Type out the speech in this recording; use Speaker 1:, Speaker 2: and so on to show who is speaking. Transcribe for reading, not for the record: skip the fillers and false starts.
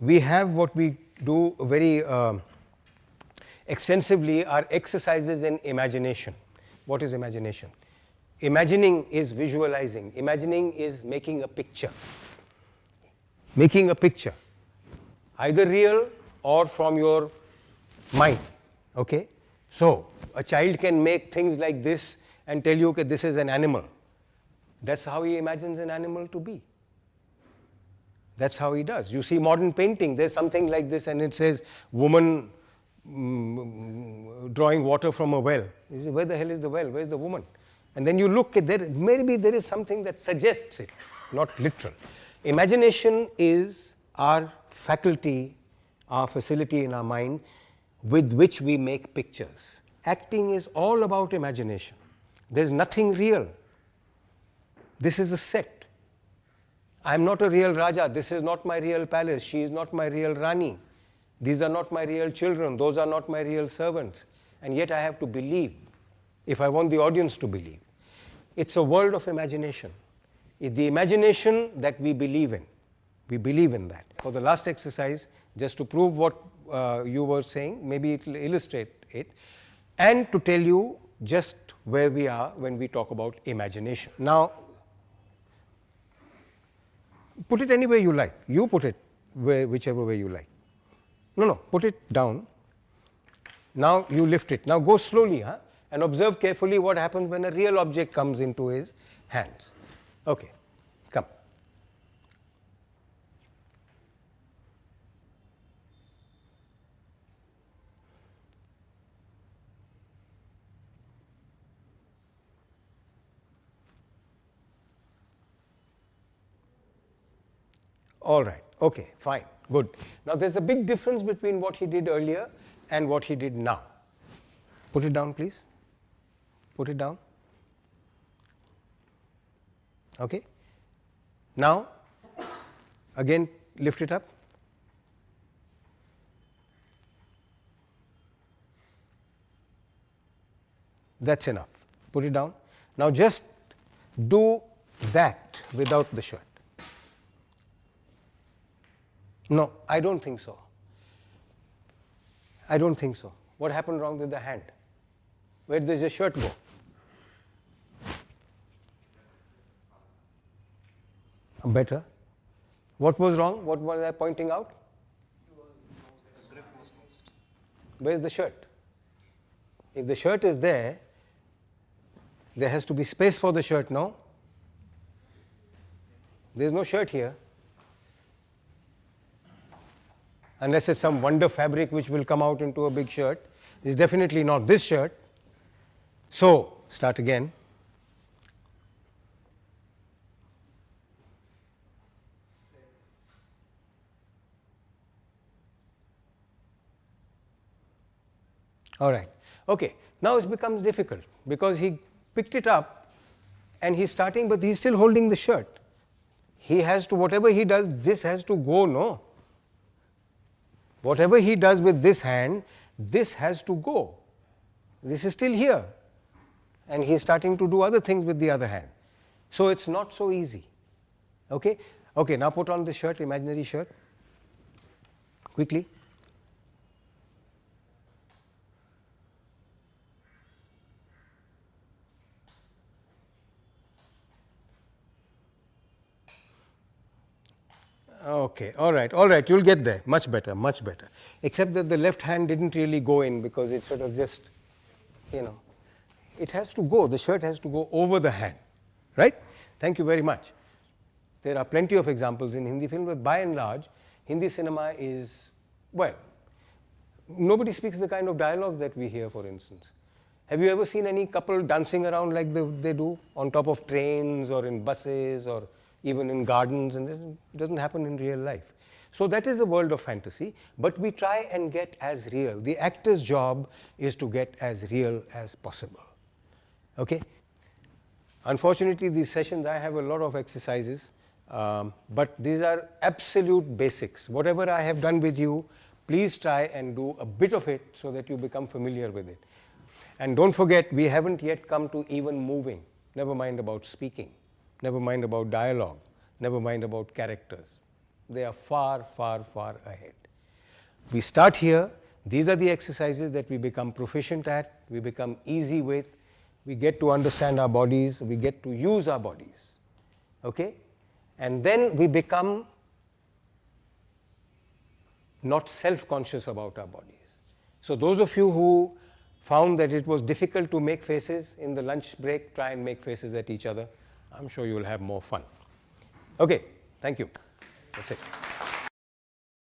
Speaker 1: we have what we do very extensively are exercises in imagination. What is imagination? Imagining is visualizing. Imagining is making a picture. Making a picture, either real or from your mind. Okay? So, a child can make things like this and tell you, okay, this is an animal. That's how he imagines an animal to be. That's how he does. You see modern painting, there's something like this and it says, woman drawing water from a well. You say, where the hell is the well? Where's the woman? And then you look at there, maybe there is something that suggests it, not literal. Imagination is our faculty, our facility in our mind with which we make pictures. Acting is all about imagination. There's nothing real. This is a set. I'm not a real Raja. This is not my real palace. She is not my real Rani. These are not my real children. Those are not my real servants. And yet I have to believe if I want the audience to believe. It's a world of imagination. It's the imagination that we believe in. We believe in that. For the last exercise, just to prove what you were saying, maybe it will illustrate it, and to tell you just where we are when we talk about imagination. Now, put it anywhere you like. You put it whichever way you like. No, put it down. Now you lift it. Now go slowly, and observe carefully what happens when a real object comes into his hands. Okay, come. All right, okay, fine, good. Now there's a big difference between what he did earlier and what he did now. Put it down, please. Put it down. Okay. Now, again, lift it up. That's enough. Put it down. Now just do that without the shirt. No, I don't think so. I don't think so. What happened wrong with the hand? Where does the shirt go? Better. What was wrong? What was I pointing out? Where's the shirt? If the shirt is there, there has to be space for the shirt, no? There's no shirt here. Unless it's some wonder fabric which will come out into a big shirt. It's definitely not this shirt. So, start again. All right. Okay. Now it becomes difficult because he picked it up and he's starting, but he's still holding the shirt. He has to, whatever he does, this has to go, no? Whatever he does with this hand, this has to go. This is still here. And he's starting to do other things with the other hand. So it's not so easy. Okay? Okay, now put on the shirt, imaginary shirt. Quickly. Okay, all right, you'll get there. Much better, much better. Except that the left hand didn't really go in because it sort of just, it has to go, the shirt has to go over the hand, right? Thank you very much. There are plenty of examples in Hindi film, but by and large, Hindi cinema is, well, nobody speaks the kind of dialogue that we hear, for instance. Have you ever seen any couple dancing around like they do on top of trains or in buses or even in gardens, and it doesn't happen in real life. So that is a world of fantasy, but we try and get as real. The actor's job is to get as real as possible. Okay? Unfortunately, these sessions, I have a lot of exercises, but these are absolute basics. Whatever I have done with you, please try and do a bit of it so that you become familiar with it. And don't forget, we haven't yet come to even moving, never mind about speaking. Never mind about dialogue, never mind about characters. they are far, far, far ahead. We start here. These are the exercises that we become proficient at, we become easy with, we get to understand our bodies, we get to use our bodies. Okay? And then we become not self-conscious about our bodies. So those of you who found that it was difficult to make faces in the lunch break, try and make faces at each other. I'm sure you will have more fun. Okay, thank you. That's it.